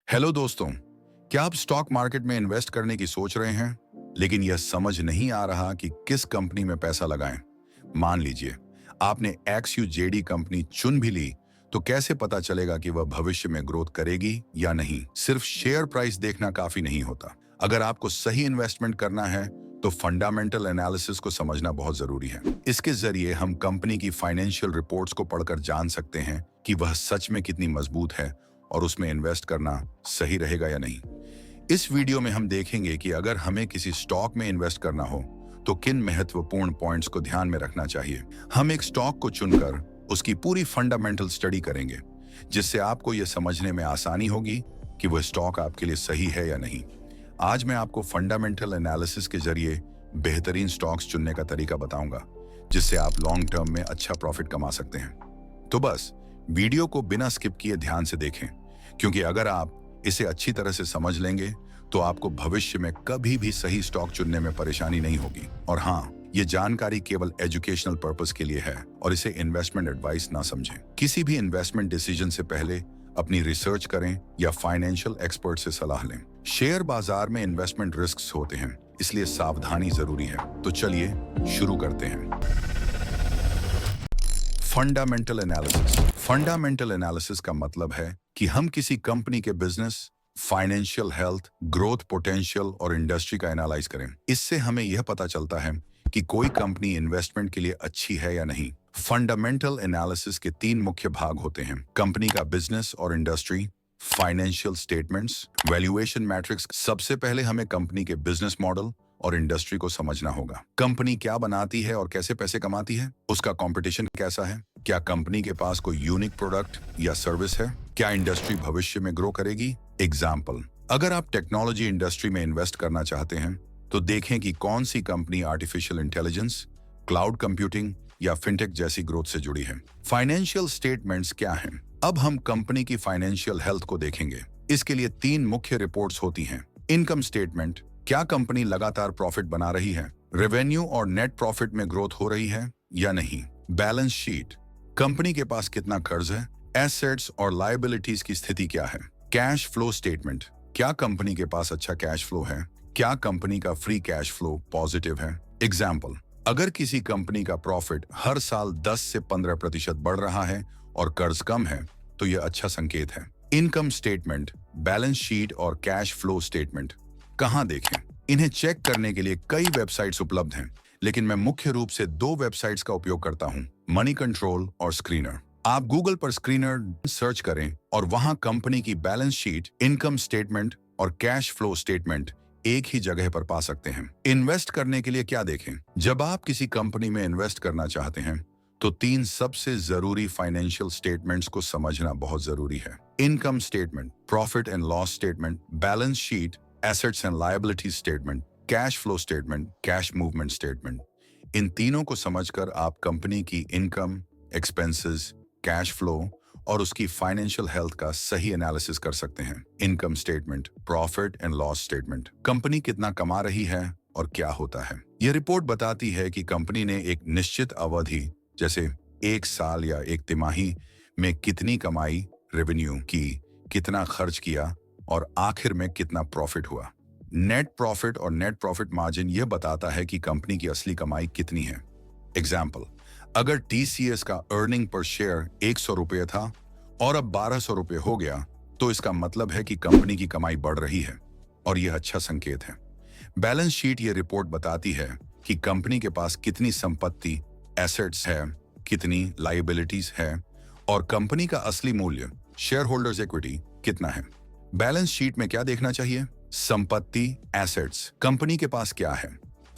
Hello दोस्तों, क्या आप स्टॉक मार्केट में इन्वेस्ट करने की सोच रहे हैं लेकिन यह समझ नहीं आ रहा कि किस कंपनी में पैसा लगाएं? मान लीजिए आपने XYZ कंपनी चुन भी ली, तो कैसे पता चलेगा कि वह भविष्य में ग्रोथ करेगी या नहीं? सिर्फ शेयर प्राइस देखना काफी नहीं होता। अगर आपको सही इन्वेस्टमेंट करना है तो फंडामेंटल एनालिसिस को समझना बहुत जरूरी है। इसके जरिए हम कंपनी की फाइनेंशियल रिपोर्ट्स को पढ़कर जान सकते हैं कि वह सच में कितनी मजबूत है और उसमें इन्वेस्ट करना सही रहेगा या नहीं। इस वीडियो में हम देखेंगे कि अगर हमें किसी स्टॉक में इन्वेस्ट करना हो तो किन महत्वपूर्ण पॉइंट्स को ध्यान में रखना चाहिए। हम एक स्टॉक को चुनकर उसकी पूरी फंडामेंटल स्टडी करेंगे, जिससे आपको यह समझने में आसानी होगी कि वह स्टॉक आपके लिए सही है या नहीं। आज मैं आपको फंडामेंटल एनालिसिस के जरिए बेहतरीन स्टॉक्स चुनने का तरीका बताऊंगा, जिससे आप लॉन्ग टर्म में अच्छा प्रॉफिट कमा सकते हैं। तो बस वीडियो को बिना स्किप किए ध्यान से देखें, क्योंकि अगर आप इसे अच्छी तरह से समझ लेंगे तो आपको भविष्य में कभी भी सही स्टॉक चुनने में परेशानी नहीं होगी। और हाँ, ये जानकारी केवल एजुकेशनल पर्पस के लिए है और इसे इन्वेस्टमेंट एडवाइस ना समझें। किसी भी इन्वेस्टमेंट डिसीजन से पहले अपनी रिसर्च करें या फाइनेंशियल एक्सपर्ट से सलाह लें। शेयर बाजार में इन्वेस्टमेंट रिस्क्स होते हैं, इसलिए सावधानी जरूरी है। तो चलिए शुरू करते हैं। Fundamental analysis. फंडामेंटल एनालिसिस का मतलब है कि हम किसी कंपनी के business, financial health, growth potential और इंडस्ट्री का एनालाइज करें। इससे हमें यह पता चलता है कि कोई कंपनी इन्वेस्टमेंट के लिए अच्छी है या नहीं। फंडामेंटल एनालिसिस के 3 मुख्य भाग होते हैं: कंपनी का बिजनेस और industry, financial statements, valuation matrix. सबसे पहले हमें कंपनी के बिजनेस मॉडल और इंडस्ट्री को समझना होगा। कंपनी क्या बनाती है और कैसे पैसे कमाती है, उसका कंपटीशन कैसा है, क्या कंपनी के पास कोई यूनिक प्रोडक्ट या सर्विस है, क्या इंडस्ट्री भविष्य में ग्रो करेगी। एग्जाम्पल, अगर आप टेक्नोलॉजी इंडस्ट्री में इन्वेस्ट करना चाहते हैं तो देखें कि कौन सी company artificial intelligence, cloud computing या फिनटेक जैसी ग्रोथ से जुड़ी है। फाइनेंशियल स्टेटमेंट्स क्या हैं? अब हम कंपनी की फाइनेंशियल हेल्थ को देखेंगे। इसके लिए 3 मुख्य रिपोर्ट्स होती हैं। इनकम स्टेटमेंट, क्या कंपनी लगातार प्रॉफिट बना रही है, रेवेन्यू और नेट प्रॉफिट में ग्रोथ हो रही है या नहीं। बैलेंस शीट, कंपनी के पास कितना कर्ज है, एसेट्स और लायबिलिटीज की स्थिति क्या है। कैश फ्लो स्टेटमेंट, क्या कंपनी के पास अच्छा कैश फ्लो है, क्या कंपनी का फ्री कैश फ्लो पॉजिटिव है। एग्जाम्पल, अगर किसी कंपनी का प्रॉफिट हर साल 10 से 15% बढ़ रहा है और कर्ज कम है तो यह अच्छा संकेत है। इनकम स्टेटमेंट, बैलेंस शीट और कैश फ्लो स्टेटमेंट कहां देखें? इन्हें चेक करने के लिए कई वेबसाइट्स उपलब्ध हैं, लेकिन मैं मुख्य रूप से 2 वेबसाइट्स का उपयोग करता हूं, मनी कंट्रोल और स्क्रीनर। आप गूगल पर स्क्रीनर सर्च करें और वहां कंपनी की बैलेंस शीट, इनकम स्टेटमेंट और कैश फ्लो स्टेटमेंट एक ही जगह पर पा सकते हैं। इन्वेस्ट करने के लिए क्या देखें? जब आप किसी कंपनी में इन्वेस्ट करना चाहते हैं तो 3 सबसे जरूरी फाइनेंशियल स्टेटमेंट्स को समझना बहुत जरूरी है। Income statement, profit and loss statement, balance sheet, assets and liability statement, cash flow statement, cash movement statement. इन तीनों को समझकर आप कंपनी की इनकम, एक्सपेंसेस, कैश फ्लो और उसकी फाइनेंशियल हेल्थ का सही एनालिसिस कर सकते हैं। Income statement, profit and loss statement, company कितना कमा रही है और क्या होता है। यह रिपोर्ट बताती है कि कंपनी ने एक निश्चित अवधि, जैसे 1 साल या 1 तिमाही में कितनी कमाई, रेवेन्यू की, कितना खर्च किया और आखिर में कितना प्रॉफिट हुआ। नेट प्रॉफिट और नेट प्रॉफिट मार्जिन यह बताता है कि कंपनी की असली कमाई कितनी है। एग्जाम्पल, अगर TCS का अर्निंग पर शेयर 100 रुपये था और अब 1200 रुपये हो गया तो इसका मतलब है कि कंपनी की कमाई बढ़ रही है और यह अच्छा संकेत है। बैलेंस शीट ये रिपोर्ट बताती है कि कंपनी के पास कितनी संपत्ति, एसेट्स है, कितनी लायबिलिटीज है और कंपनी का असली मूल्य, शेयर होल्डर्स इक्विटी, कितना है। बैलेंस शीट में क्या देखना चाहिए? संपत्ति, एसेट्स, कंपनी के पास क्या है।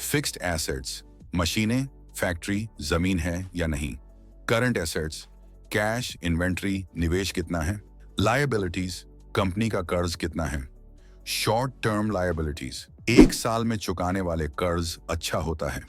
फिक्स्ड एसेट्स, मशीनें, फैक्ट्री, जमीन है या नहीं। करंट एसेट्स, कैश, इन्वेंट्री, निवेश कितना है। लायबिलिटीज, कंपनी का कर्ज कितना है। शॉर्ट टर्म लायबिलिटीज, 1 साल में चुकाने वाले कर्ज अच्छा होता है,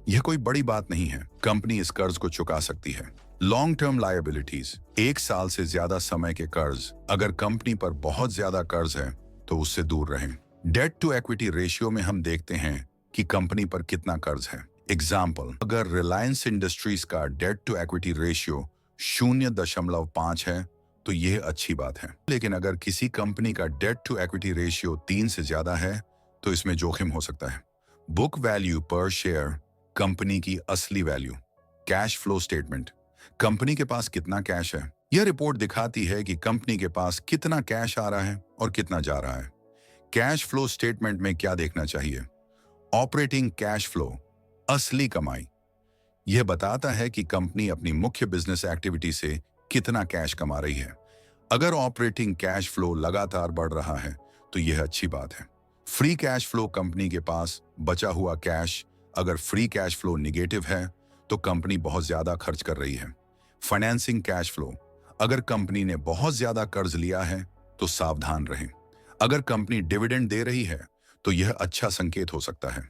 यह कोई बड़ी बात नहीं है, कंपनी इस कर्ज को चुका सकती है। लॉन्ग टर्म लायबिलिटीज, 1 साल से ज्यादा समय के कर्ज, अगर कंपनी पर बहुत ज्यादा कर्ज है तो उससे दूर रहें। डेट टू इक्विटी रेशियो में हम देखते हैं कि कंपनी पर कितना कर्ज है। एग्जाम्पल, अगर रिलायंस इंडस्ट्रीज का डेट टू इक्विटी रेशियो 0.5 है तो यह अच्छी बात है। लेकिन अगर किसी कंपनी का डेट टू इक्विटी रेशियो 3 से ज्यादा है तो इसमें जोखिम हो सकता है। बुक वैल्यू पर शेयर, कंपनी की असली value. Cash flow statement, company के पास कितना कैश है। यह रिपोर्ट दिखाती है कि कंपनी के पास कितना कैश आ रहा है और कितना जा रहा है। कैश फ्लो स्टेटमेंट में क्या देखना चाहिए? ऑपरेटिंग कैश फ्लो, असली कमाई। यह बताता है कि कंपनी अपनी मुख्य बिजनेस एक्टिविटी से कितना कैश कमा रही है। अगर ऑपरेटिंग कैश फ्लो लगातार बढ़ रहा है तो यह अच्छी बात है। फ्री कैश फ्लो, कंपनी के पास बचा हुआ कैश। अगर फ्री कैश फ्लो निगेटिव है तो कंपनी बहुत ज्यादा खर्च कर रही है। फाइनेंसिंग कैश फ्लो, अगर कंपनी ने बहुत ज्यादा कर्ज लिया है तो सावधान रहें। अगर कंपनी डिविडेंड दे रही है तो यह अच्छा संकेत हो सकता है।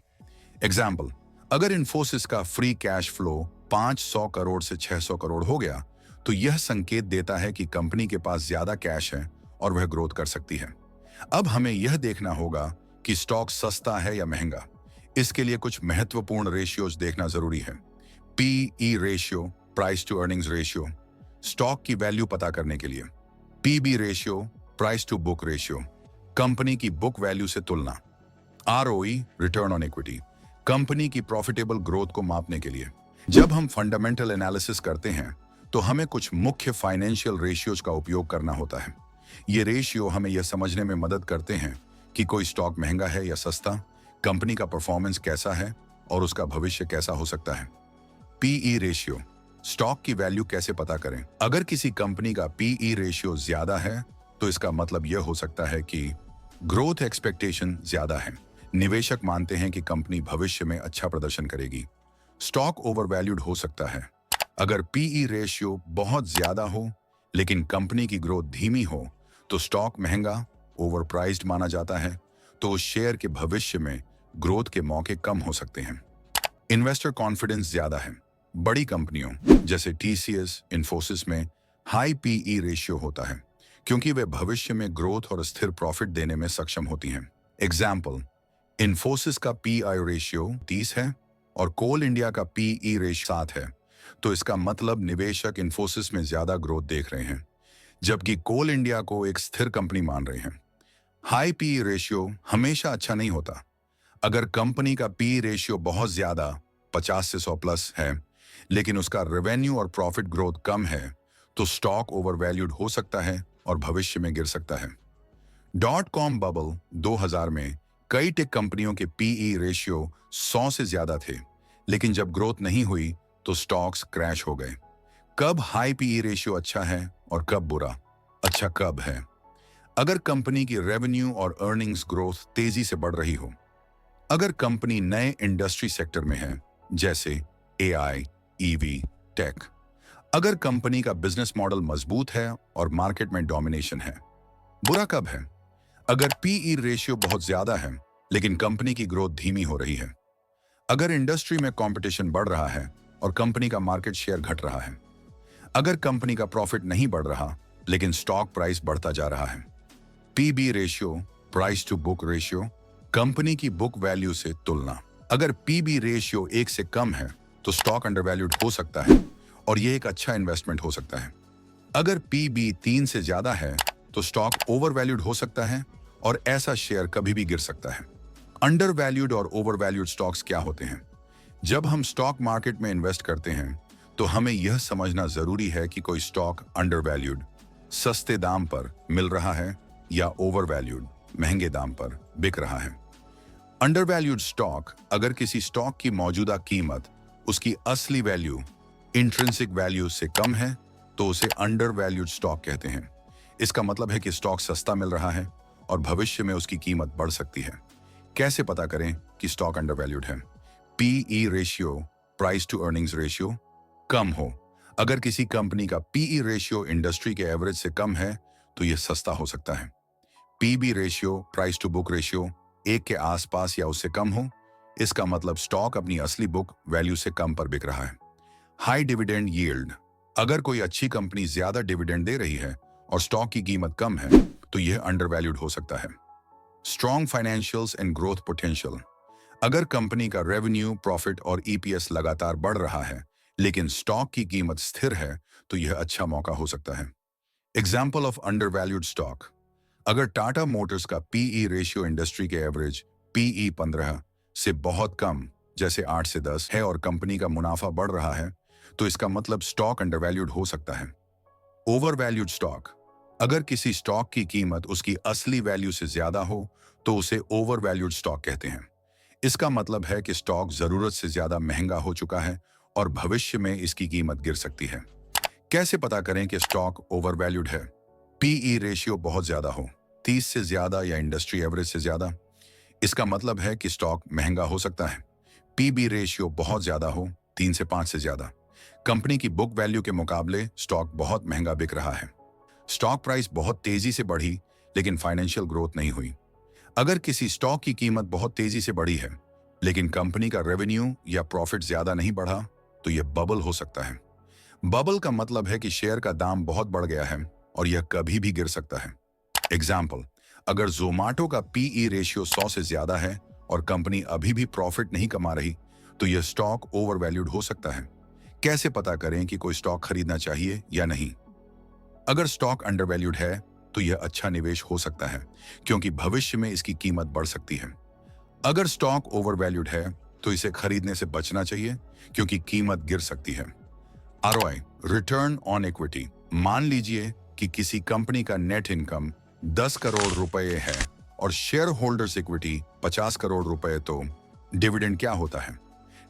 एग्जाम्पल, अगर इन्फोसिस का फ्री कैश फ्लो 500 करोड़ से 600 करोड़ हो गया तो यह संकेत देता है कि कंपनी के पास ज्यादा कैश है और वह ग्रोथ कर सकती है। अब हमें यह देखना होगा कि स्टॉक सस्ता है या महंगा। इसके लिए कुछ महत्वपूर्ण रेशियोज देखना जरूरी है। PE ratio, price to earnings ratio, stock की वैल्यू पता करने के लिए। PB ratio, price to book ratio, company की बुक वैल्यू से तुलना। ROE, return on equity, company की प्रॉफिटेबल ग्रोथ को मापने के लिए। जब हम फंडामेंटल एनालिसिस करते हैं तो हमें कुछ मुख्य फाइनेंशियल रेशियोज का उपयोग करना होता है। ये रेशियो हमें यह समझने में मदद करते हैं कि कोई स्टॉक महंगा है या सस्ता, कंपनी का परफॉर्मेंस कैसा है और उसका भविष्य कैसा हो सकता है। पीई रेशियो, स्टॉक की वैल्यू कैसे पता करें? अगर किसी कंपनी का पीई रेशियो ज्यादा है तो इसका मतलब यह हो सकता है कि ग्रोथ एक्सपेक्टेशन ज्यादा है। निवेशक मानते हैं कि कंपनी भविष्य में अच्छा प्रदर्शन करेगी। स्टॉक ओवरवैल्यूड हो सकता है। अगर पीई रेशियो बहुत ज्यादा हो लेकिन कंपनी की ग्रोथ धीमी हो तो स्टॉक महंगा, ओवरप्राइज्ड माना जाता है, तो उस शेयर के भविष्य में ग्रोथ के मौके कम हो सकते हैं। इन्वेस्टर कॉन्फिडेंस ज्यादा है। बड़ी कंपनियों जैसे टीसीएस, इन्फोसिस में हाई पीई रेशियो होता है क्योंकि वे भविष्य में ग्रोथ और स्थिर प्रॉफिट देने में सक्षम होती हैं। एग्जाम्पल, इन्फोसिस का पीआई रेशियो 30 है और कोल इंडिया का पीई रेशियो 7 है, तो इसका मतलब निवेशक इन्फोसिस में ज्यादा ग्रोथ देख रहे हैं जबकि कोल इंडिया को एक स्थिर कंपनी मान रहे हैं। हाई पीई रेशियो हमेशा अच्छा नहीं होता। अगर कंपनी का पीई रेशियो बहुत ज्यादा 50 से 100 प्लस है लेकिन उसका रेवेन्यू और प्रॉफिट ग्रोथ कम है तो स्टॉक ओवरवैल्यूड हो सकता है और भविष्य में गिर सकता है। .com बबल 2000 में कई टेक कंपनियों के पीई रेशियो 100 से ज्यादा थे लेकिन जब ग्रोथ नहीं हुई तो स्टॉक्स क्रैश हो गए। कब हाई पीई रेशियो अच्छा है और कब बुरा? अच्छा कब है? अगर कंपनी की रेवेन्यू और अर्निंग्स ग्रोथ तेजी से बढ़ रही हो, अगर कंपनी नए इंडस्ट्री सेक्टर में है जैसे एआई, ईवी, टेक, अगर कंपनी का बिजनेस मॉडल मजबूत है और मार्केट में डोमिनेशन है। बुरा कब है? अगर पीई रेशियो बहुत ज्यादा है लेकिन कंपनी की ग्रोथ धीमी हो रही है, अगर इंडस्ट्री में कंपटीशन बढ़ रहा है और कंपनी का मार्केट शेयर घट रहा है, अगर कंपनी का प्रॉफिट नहीं बढ़ रहा लेकिन स्टॉक प्राइस बढ़ता जा रहा है। PB ratio, price to book ratio, company की बुक वैल्यू से तुलना। अगर पीबी रेशियो 1 से कम है तो स्टॉक अंडरवैल्यूड हो सकता है और यह एक अच्छा इन्वेस्टमेंट हो सकता है। अगर पीबी 3 से ज्यादा है तो स्टॉक ओवरवैल्यूड हो सकता है और ऐसा शेयर कभी भी गिर सकता है। अंडरवैल्यूड और ओवरवैल्यूड स्टॉक्स क्या होते हैं? जब हम स्टॉक मार्केट में इन्वेस्ट करते हैं तो हमें यह समझना जरूरी है कि कोई स्टॉक अंडरवैल्यूड, सस्ते दाम पर मिल रहा है या ओवरवैल्यूड, महंगे दाम पर बिक रहा है। अंडरवैल्यूड स्टॉक, अगर किसी स्टॉक की मौजूदा कीमत उसकी असली वैल्यू, इंट्रिंसिक वैल्यू से कम है तो उसे अंडरवैल्यूड स्टॉक कहते हैं। इसका मतलब है कि स्टॉक सस्ता मिल रहा है और भविष्य में उसकी कीमत बढ़ सकती है। कैसे पता करें कि स्टॉक अंडरवैल्यूड है? PE ratio, price to earnings ratio, कम हो। अगर किसी कंपनी का पीई रेशियो इंडस्ट्री के एवरेज से कम है तो यह सस्ता हो सकता है। PB ratio, price to book ratio, 1 के आसपास या उससे कम हो, इसका मतलब स्टॉक अपनी असली बुक वैल्यू से कम पर बिक रहा है। हाई डिविडेंड यील्ड, अगर कोई अच्छी कंपनी ज्यादा डिविडेंड दे रही है और स्टॉक की कीमत कम है तो यह अंडरवैल्यूड हो सकता है। Strong financials and growth potential, अगर कंपनी का रेवेन्यू, प्रॉफिट और ईपीएस लगातार बढ़ रहा है लेकिन स्टॉक की कीमत स्थिर है तो यह अच्छा मौका हो सकता है। Example of undervalued stock. अगर टाटा मोटर्स का पीई रेशियो इंडस्ट्री के एवरेज पीई 15 से बहुत कम, जैसे 8 से 10 है और कंपनी का मुनाफा बढ़ रहा है, तो इसका मतलब स्टॉक अंडरवैल्यूड हो सकता है। Overvalued stock. अगर किसी स्टॉक की कीमत उसकी असली वैल्यू से ज्यादा हो तो उसे ओवरवैल्यूड स्टॉक कहते हैं। इसका मतलब है कि स्टॉक जरूरत से ज्यादा महंगा हो चुका है और भविष्य में इसकी कीमत गिर सकती है। कैसे पता करें कि स्टॉक ओवरवैल्यूड है? पीई रेशियो बहुत ज्यादा हो, 30 से ज्यादा या इंडस्ट्री एवरेज से ज्यादा, इसका मतलब है कि स्टॉक महंगा हो सकता है। पीबी रेशियो बहुत ज्यादा हो, 3 से 5 से ज्यादा, कंपनी की बुक वैल्यू के मुकाबले स्टॉक बहुत महंगा बिक रहा है। स्टॉक प्राइस बहुत तेजी से बढ़ी लेकिन फाइनेंशियल ग्रोथ नहीं हुई। अगर किसी स्टॉक की कीमत बहुत तेजी से बढ़ी है लेकिन कंपनी का रेवेन्यू या प्रॉफिट ज्यादा नहीं बढ़ा, तो यह बबल हो सकता है। बबल का मतलब है कि शेयर का दाम बहुत बढ़ गया है और यह कभी भी गिर सकता है। एग्जाम्पल, अगर जोमाटो का पीई रेशियो 100 से ज्यादा है और कंपनी अभी भी प्रॉफिट नहीं कमा रही, तो यह स्टॉक ओवरवैल्यूड हो सकता है। कैसे पता करें कि कोई स्टॉक खरीदना चाहिए या नहीं? अगर स्टॉक अंडरवैल्यूड है तो यह अच्छा निवेश हो सकता है क्योंकि भविष्य में इसकी कीमत बढ़ सकती है। अगर स्टॉक ओवरवैल्यूड है तो इसे खरीदने से बचना चाहिए क्योंकि कीमत गिर सकती है। ROI, return on equity. मान लीजिए कि किसी कंपनी का नेट इनकम 10 करोड़ रुपए है और शेयर होल्डर्स इक्विटी 50 करोड़ रुपए, तो डिविडेंड क्या होता है?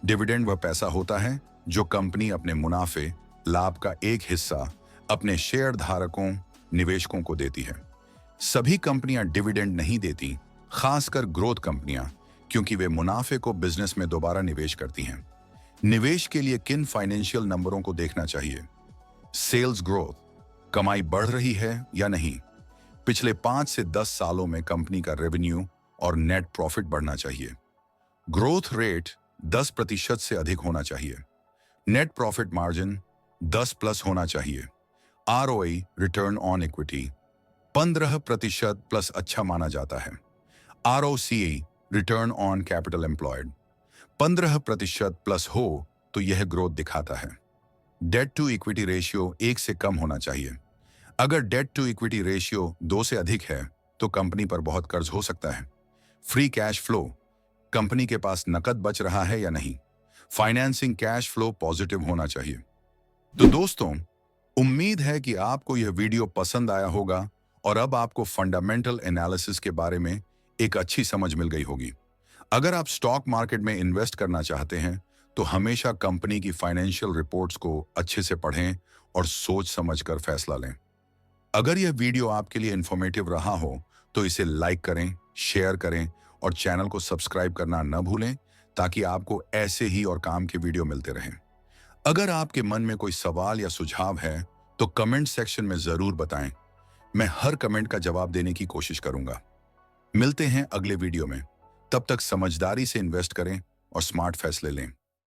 डिविडेंड वह पैसा होता है जो कंपनी अपने मुनाफे लाभ का एक हिस्सा अपने शेयर धारकों निवेशकों को देती है। सभी कंपनियां डिविडेंड नहीं देती, खासकर ग्रोथ कंपनियां, क्योंकि वे मुनाफे को बिजनेस में दोबारा निवेश करती हैं। निवेश के लिए किन फाइनेंशियल नंबरों को देखना चाहिए? सेल्स ग्रोथ, कमाई बढ़ रही है या नहीं। पिछले 5 से 10 सालों में कंपनी का रेवेन्यू और नेट प्रॉफिट बढ़ना चाहिए। ग्रोथ रेट 10% से अधिक होना चाहिए। नेट प्रॉफिट मार्जिन 10 प्लस होना चाहिए। ROI, return on equity, 15% plus अच्छा माना जाता है। ROCE, return on capital employed, 15% plus हो तो यह ग्रोथ दिखाता है। डेट टू इक्विटी रेशियो 1 से कम होना चाहिए। अगर डेट टू इक्विटी रेशियो 2 से अधिक है तो कंपनी पर बहुत कर्ज हो सकता है। फ्री कैश फ्लो, कंपनी के पास नकद बच रहा है या नहीं। फाइनेंसिंग कैश फ्लो पॉजिटिव होना चाहिए। तो दोस्तों, उम्मीद है कि आपको यह वीडियो पसंद आया होगा और अब आपको फंडामेंटल एनालिसिस के बारे में एक अच्छी समझ मिल गई होगी। अगर आप स्टॉक मार्केट में इन्वेस्ट करना चाहते हैं तो हमेशा कंपनी की फाइनेंशियल रिपोर्ट्स को अच्छे से पढ़ें और सोच समझकर फैसला लें। अगर यह वीडियो आपके लिए इंफॉर्मेटिव रहा हो तो इसे लाइक करें, शेयर करें और चैनल को सब्सक्राइब करना न भूलें ताकि आपको ऐसे ही और काम के वीडियो मिलते रहें। अगर आपके मन में कोई सवाल या सुझाव है तो कमेंट सेक्शन में जरूर बताएं। मैं हर कमेंट का जवाब देने की कोशिश करूंगा। मिलते हैं अगले वीडियो में। तब तक समझदारी से इन्वेस्ट करें और स्मार्ट फैसले लें।